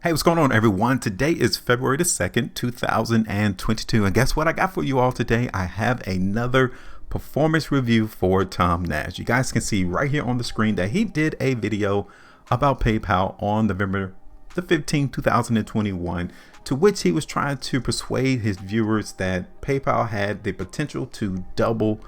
Hey, what's going on, everyone? Today is February the 2nd, 2022. And guess what I got for you all today? I have another performance review for Tom Nash. You guys can see right here on the screen that he did a video about PayPal on November the 15th, 2021, to which he was trying to persuade his viewers that PayPal had the potential to double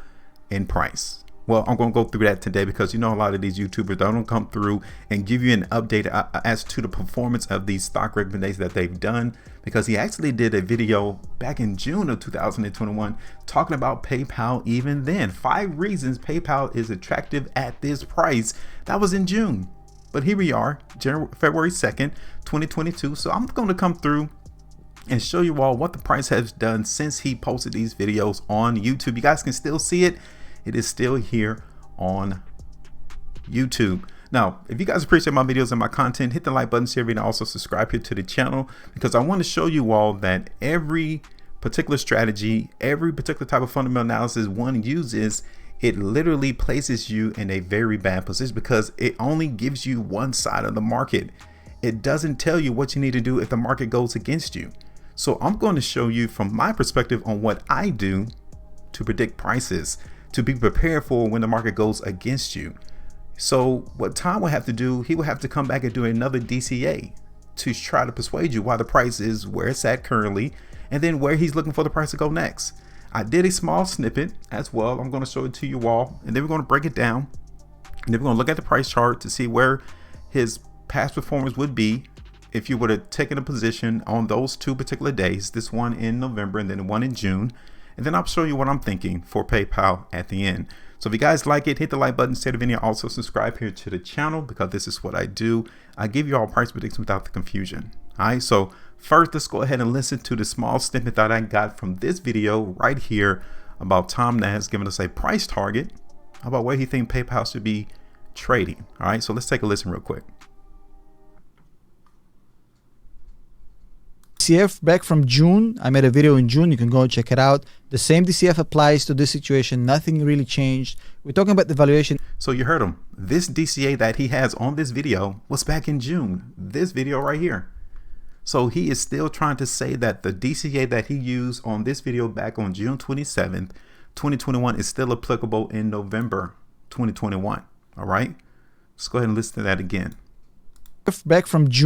in price. Well, I'm going to go through that today because you know a lot of these YouTubers don't come through and give you an update as to the performance of these stock recommendations that they've done, because he actually did a video back in June of 2021 talking about PayPal even then. 5 reasons PayPal is attractive at this price. That was in June. But here we are, February 2nd, 2022. So I'm going to come through and show you all what the price has done since he posted these videos on YouTube. You guys can still see it. It is still here on YouTube. Now, if you guys appreciate my videos and my content, hit the like button, share it, and also subscribe here to the channel, because I want to show you all that every particular strategy, every particular type of fundamental analysis one uses, it literally places you in a very bad position because it only gives you one side of the market. It doesn't tell you what you need to do if the market goes against you. So I'm going to show you from my perspective on what I do to predict prices, to be prepared for when the market goes against you. So what Tom will have to do, he will have to come back and do another DCA to try to persuade you why the price is where it's at currently, and then where he's looking for the price to go next. I did a small snippet as well. I'm going to show it to you all, and then we're going to break it down, and then we're going to look at the price chart to see where his past performance would be if you would have taken a position on those 2 particular days, this one in November and then the one in June. And then I'll show you what I'm thinking for PayPal at the end. So if you guys like it, hit the like button, share the video, also subscribe here to the channel, because this is what I do. I give you all price predictions without the confusion. All right, so first let's go ahead and listen to the small snippet that I got from this video right here about Tom Nash giving us a price target about where he thinks PayPal should be trading. All right, so let's take a listen real quick. DCF back from June. I made a video in June. You can go and check it out. The same DCF applies to this situation. Nothing really changed. We're talking about the valuation. So you heard him. This DCA that he has on this video was back in June. This video right here. So he is still trying to say that the DCA that he used on this video back on June 27th, 2021 is still applicable in November 2021. All right. Let's go ahead and listen to that again. Back from June.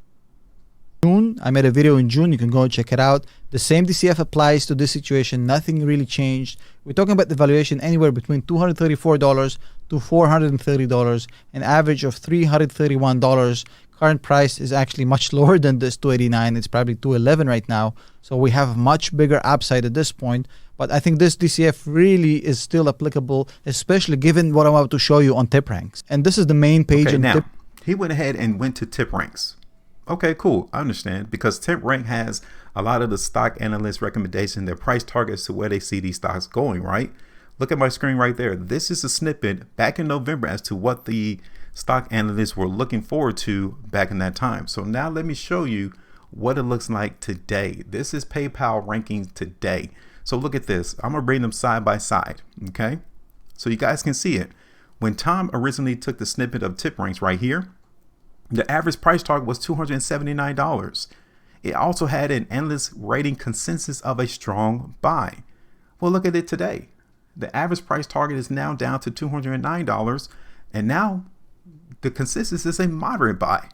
I made a video in June. You can go and check it out. The same DCF applies to this situation. Nothing really changed. We're talking about the valuation anywhere between $234 to $430, an average of $331. Current price is actually much lower than this $289. It's probably $211 right now. So we have much bigger upside at this point. But I think this DCF really is still applicable, especially given what I'm about to show you on tip ranks. And this is the main page. Okay, in now tip. He went ahead and went to tip ranks. Okay, cool. I understand, because tip rank has a lot of the stock analyst recommendation, their price targets to where they see these stocks going, right? Look at my screen right there. This is a snippet back in November as to what the stock analysts were looking forward to back in that time. So now let me show you what it looks like today. This is PayPal rankings today. So look at this. I'm going to bring them side by side. Okay. So you guys can see it. When Tom originally took the snippet of tip ranks right here, the average price target was $279. It also had an analyst rating consensus of a strong buy. Well, look at it today. The average price target is now down to $209, and now the consensus is a moderate buy.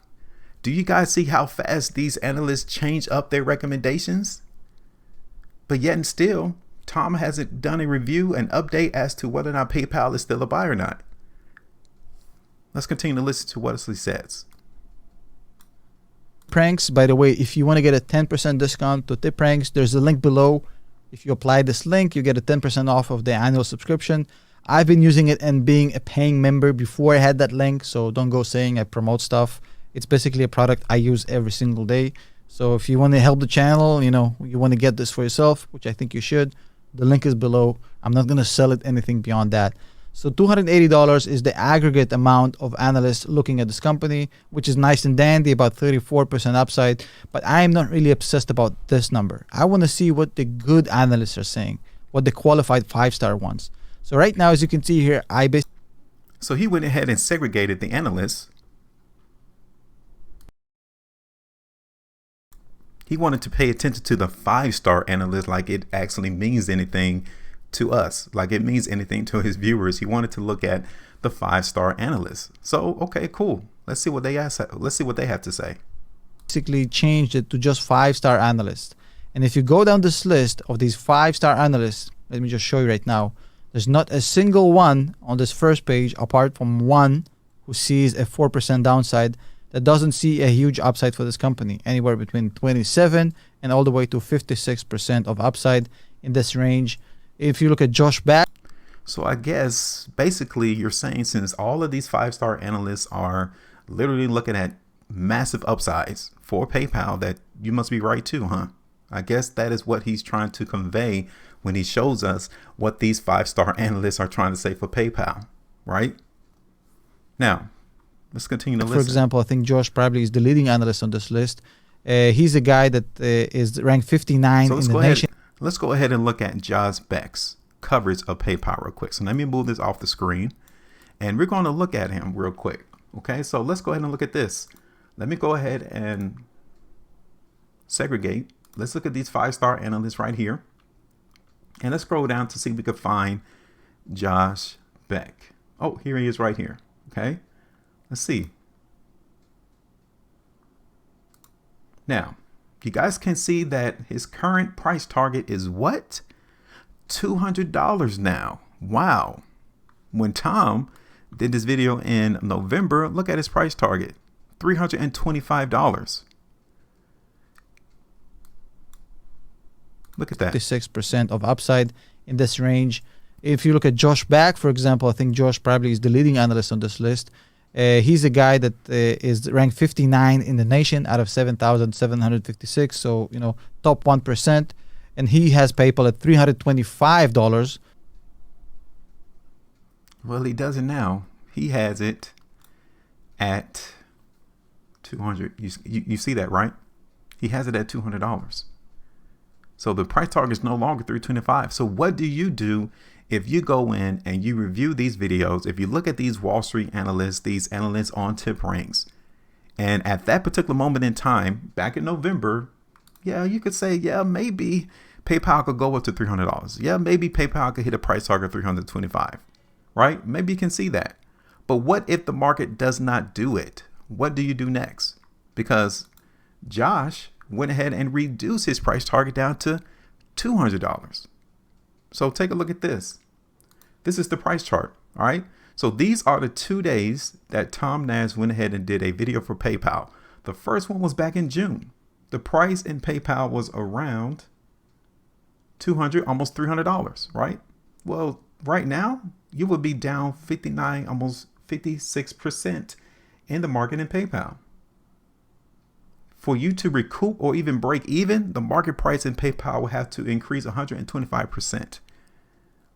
Do you guys see how fast these analysts change up their recommendations? But yet and still, Tom hasn't done a review and update as to whether or not PayPal is still a buy or not. Let's continue to listen to what he says. Pranks, by the way, if you want to get a 10% discount to tip ranks, there's a link below. If you apply this link, you get a 10% off of the annual subscription. I've been using it and being a paying member before I had that link, so don't go saying I promote stuff. It's basically a product I use every single day. So if you want to help the channel, you want to get this for yourself, which I think you should, the link is below. I'm not going to sell it anything beyond that. So $280 is the aggregate amount of analysts looking at this company, which is nice and dandy, about 34% upside. But I am not really obsessed about this number. I want to see what the good analysts are saying, what the qualified 5-star ones. So right now, as you can see here, So he went ahead and segregated the analysts He wanted to pay attention to the 5-star analyst like it actually means anything to us, like it means anything to his viewers. He wanted to look at the 5-star analyst. So, okay, cool. Let's see what they have to say. Basically changed it to just 5-star analysts. And if you go down this list of these 5-star analysts, let me just show you right now. There's not a single one on this first page apart from one who sees a 4% downside that doesn't see a huge upside for this company, anywhere between 27 and all the way to 56% of upside in this range. If you look at Josh Back. So I guess basically you're saying since all of these 5-star analysts are literally looking at massive upsides for PayPal, that you must be right too, huh? I guess that is what he's trying to convey when he shows us what these 5-star analysts are trying to say for PayPal, right? Now, let's continue to listen. For example, I think Josh probably is the leading analyst on this list. He's a guy that is ranked 59 in the nation. Let's go ahead and look at Josh Beck's coverage of PayPal real quick. So let me move this off the screen and we're going to look at him real quick. Okay, so let's go ahead and look at this. Let me go ahead and segregate. Let's look at these 5-star analysts right here. And let's scroll down to see if we can find Josh Beck. Oh, here he is right here. Okay, let's see. Now, you guys can see that his current price target is what? $200 now. Wow. When Tom did this video in November, look at his price target, $325. Look at that. 56% of upside in this range. If you look at Josh Back, for example, I think Josh probably is the leading analyst on this list. He's a guy that is ranked 59 in the nation out of 7,756. So, you know, top 1%. And he has PayPal at $325. Well, he doesn't now. He has it at 200. You see that, right? He has it at $200. So the price target is no longer $325. So what do you do if you go in and you review these videos? If you look at these Wall Street analysts, these analysts on TipRanks, and at that particular moment in time, back in November, yeah, you could say, yeah, maybe PayPal could go up to $300. Yeah, maybe PayPal could hit a price target of $325, right? Maybe you can see that. But what if the market does not do it? What do you do next? Because Josh went ahead and reduced his price target down to $200. So take a look at this. This is the price chart. All right. So these are the 2 days that Tom Nash went ahead and did a video for PayPal. The first one was back in June. The price in PayPal was around $200, almost $300, right? Well, right now you would be down 59, almost 56% in the market in PayPal. For you to recoup or even break even, the market price in PayPal will have to increase 125%.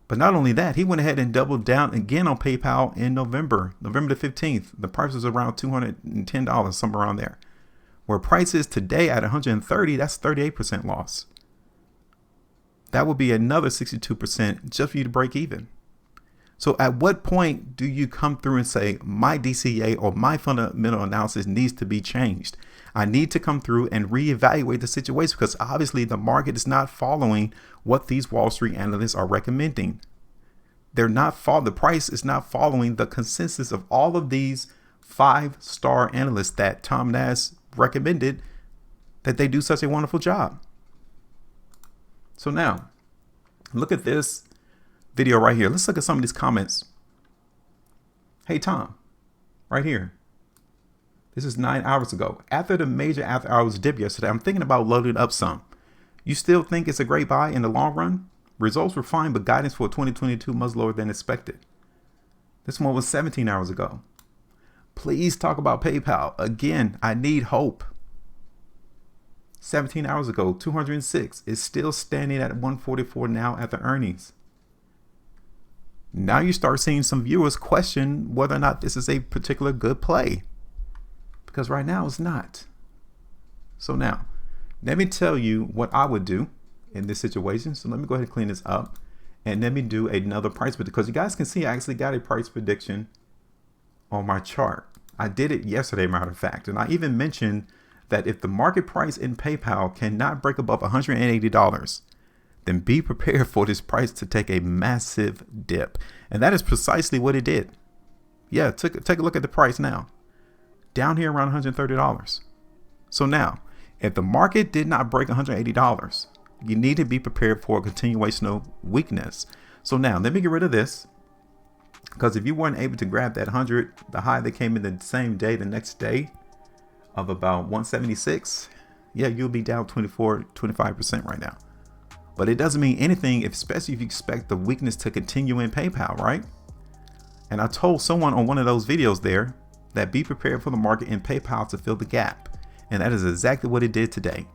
But not only that, he went ahead and doubled down again on PayPal in November the 15th. The price was around $210, somewhere around there. Where price is today at 130, that's 38% loss. That would be another 62% just for you to break even. So at what point do you come through and say, my DCA or my fundamental analysis needs to be changed? I need to come through and reevaluate the situation because obviously the market is not following what these Wall Street analysts are recommending. The price is not following the consensus of all of these 5-star analysts that Tom Nash recommended that they do such a wonderful job. So now look at this video right here. Let's look at some of these comments. Hey, Tom, right here. This is 9 hours ago. After the major after hours dip yesterday, I'm thinking about loading up some. You still think it's a great buy in the long run? Results were fine, but guidance for 2022 much lower than expected. This one was 17 hours ago. Please talk about PayPal. Again, I need hope. 17 hours ago, 206 is still standing at 144 now at the earnings. Now you start seeing some viewers question whether or not this is a particular good play. Because right now it's not. So now, let me tell you what I would do in this situation. So let me go ahead and clean this up. And let me do another price prediction. Because you guys can see I actually got a price prediction on my chart. I did it yesterday, matter of fact. And I even mentioned that if the market price in PayPal cannot break above $180, then be prepared for this price to take a massive dip. And that is precisely what it did. Yeah, take a look at the price now. Down here around $130. So now, if the market did not break $180, you need to be prepared for a continuation of weakness. So now, let me get rid of this. Because if you weren't able to grab that 100, the high that came in the same day, the next day, of about 176, yeah, you'll be down 25% right now. But it doesn't mean anything, especially if you expect the weakness to continue in PayPal, right? And I told someone on one of those videos there that be prepared for the market in PayPal to fill the gap. And that is exactly what it did today.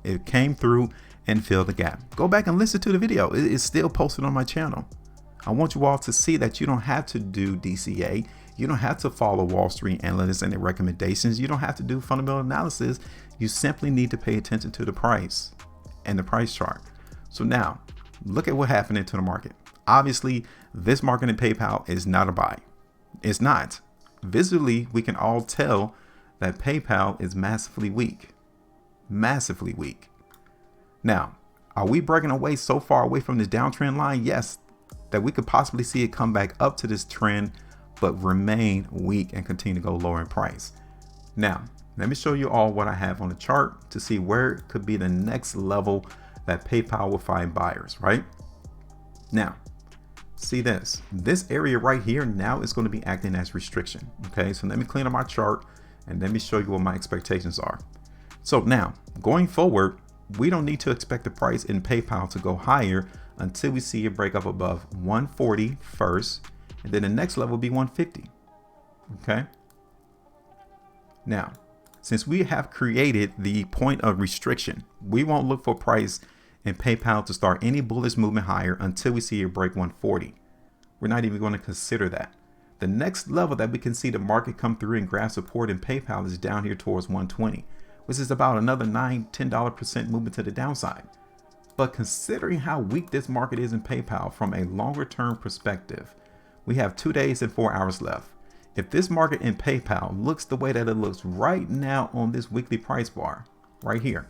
It came through and filled the gap. Go back and listen to the video. It is still posted on my channel. I want you all to see that you don't have to do DCA. You don't have to follow Wall Street analysts and their recommendations. You don't have to do fundamental analysis. You simply need to pay attention to the price and the price chart. So now look at what happened into the market. Obviously, this market in PayPal is not a buy. It's not. Visually, we can all tell that PayPal is massively weak. Massively weak. Now, are we breaking away so far away from this downtrend line? Yes, that we could possibly see it come back up to this trend, but remain weak and continue to go lower in price. Now, let me show you all what I have on the chart to see where it could be the next level that PayPal will find buyers, right? Now, see this area right here now is going to be acting as restriction. Okay, so let me clean up my chart and let me show you what my expectations are. So now going forward, we don't need to expect the price in PayPal to go higher until we see it break up above 140 first, and then the next level will be 150. Okay, now since we have created the point of restriction, we won't look for price in PayPal to start any bullish movement higher until we see it break 140. We're not even going to consider that. The next level that we can see the market come through and grab support in PayPal is down here towards 120, which is about another $10% movement to the downside. But considering how weak this market is in PayPal from a longer term perspective, we have 2 days and 4 hours left. If this market in PayPal looks the way that it looks right now on this weekly price bar right here,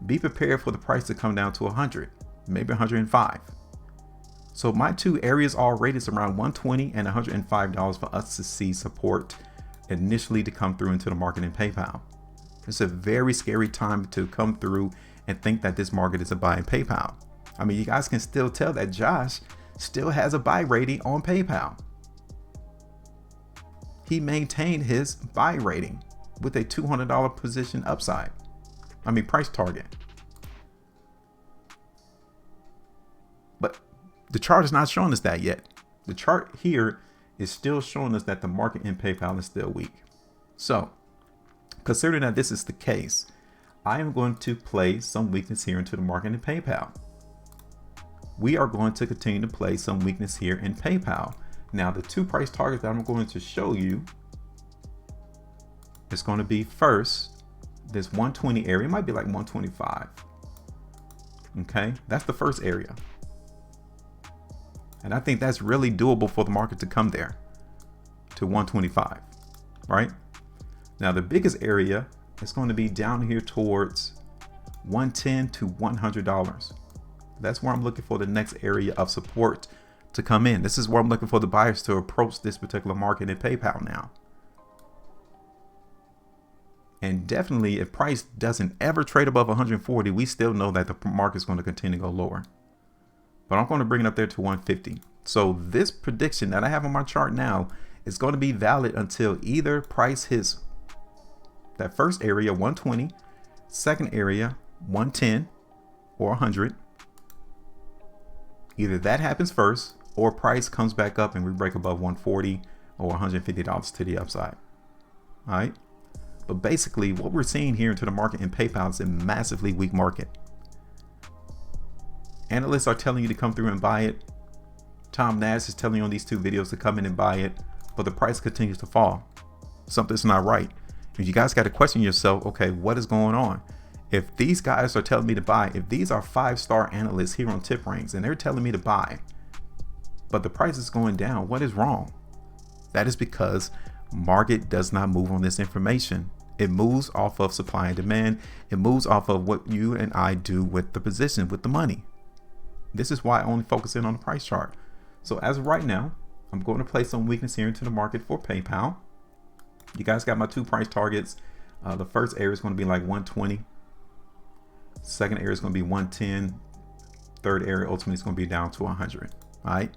be prepared for the price to come down to 100, maybe 105. So my two areas already is around 120 and $105 for us to see support initially to come through into the market in PayPal. It's a very scary time to come through and think that this market is a buy in PayPal. I mean, you guys can still tell that Josh still has a buy rating on PayPal. He maintained his buy rating with a $200 position upside. I mean, price target. But the chart is not showing us that yet. The chart here is still showing us that the market in PayPal is still weak. So, considering that this is the case, I am going to play some weakness here into the market in PayPal. We are going to continue to play some weakness here in PayPal. Now, the two price targets that I'm going to show you is going to be first, this 120 area. It might be like 125. Okay, that's the first area. And I think that's really doable for the market to come there to 125, right? Now, the biggest area is going to be down here towards 110 to $100. That's where I'm looking for the next area of support to come in. This is where I'm looking for the buyers to approach this particular market in PayPal now. And definitely, if price doesn't ever trade above 140, we still know that the market is going to continue to go lower. But I'm going to bring it up there to 150. So this prediction that I have on my chart now is going to be valid until either price hits that first area, 120, second area, 110 or 100. Either that happens first, or price comes back up and we break above 140 or $150 to the upside. All right. But basically what we're seeing here into the market in PayPal is a massively weak market. Analysts are telling you to come through and buy it. Tom Nash is telling you on these two videos to come in and buy it, but the price continues to fall. Something's not right. And you guys got to question yourself, okay, what is going on? If these guys are telling me to buy, if these are 5-star analysts here on Tip Rings and they're telling me to buy, but the price is going down, what is wrong? That is because market does not move on this information. It moves off of supply and demand. It moves off of what you and I do with the position, with the money. This is why I only focus in on the price chart. So as of right now, I'm going to place some weakness here into the market for PayPal. You guys got my 2 price targets. The first area is going to be like 120. Second area is going to be 110. Third area ultimately is going to be down to 100. All right.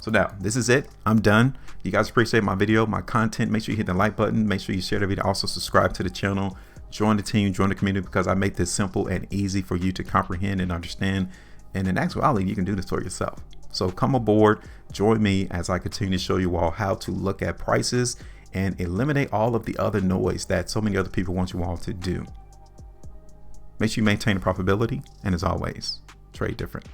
So now this is it. I'm done. You guys appreciate my video, my content. Make sure you hit the like button. Make sure you share the video. Also subscribe to the channel. Join the team, join the community, because I make this simple and easy for you to comprehend and understand. And in actuality, you can do this for yourself. So come aboard, join me as I continue to show you all how to look at prices and eliminate all of the other noise that so many other people want you all to do. Make sure you maintain the profitability, and as always, trade different.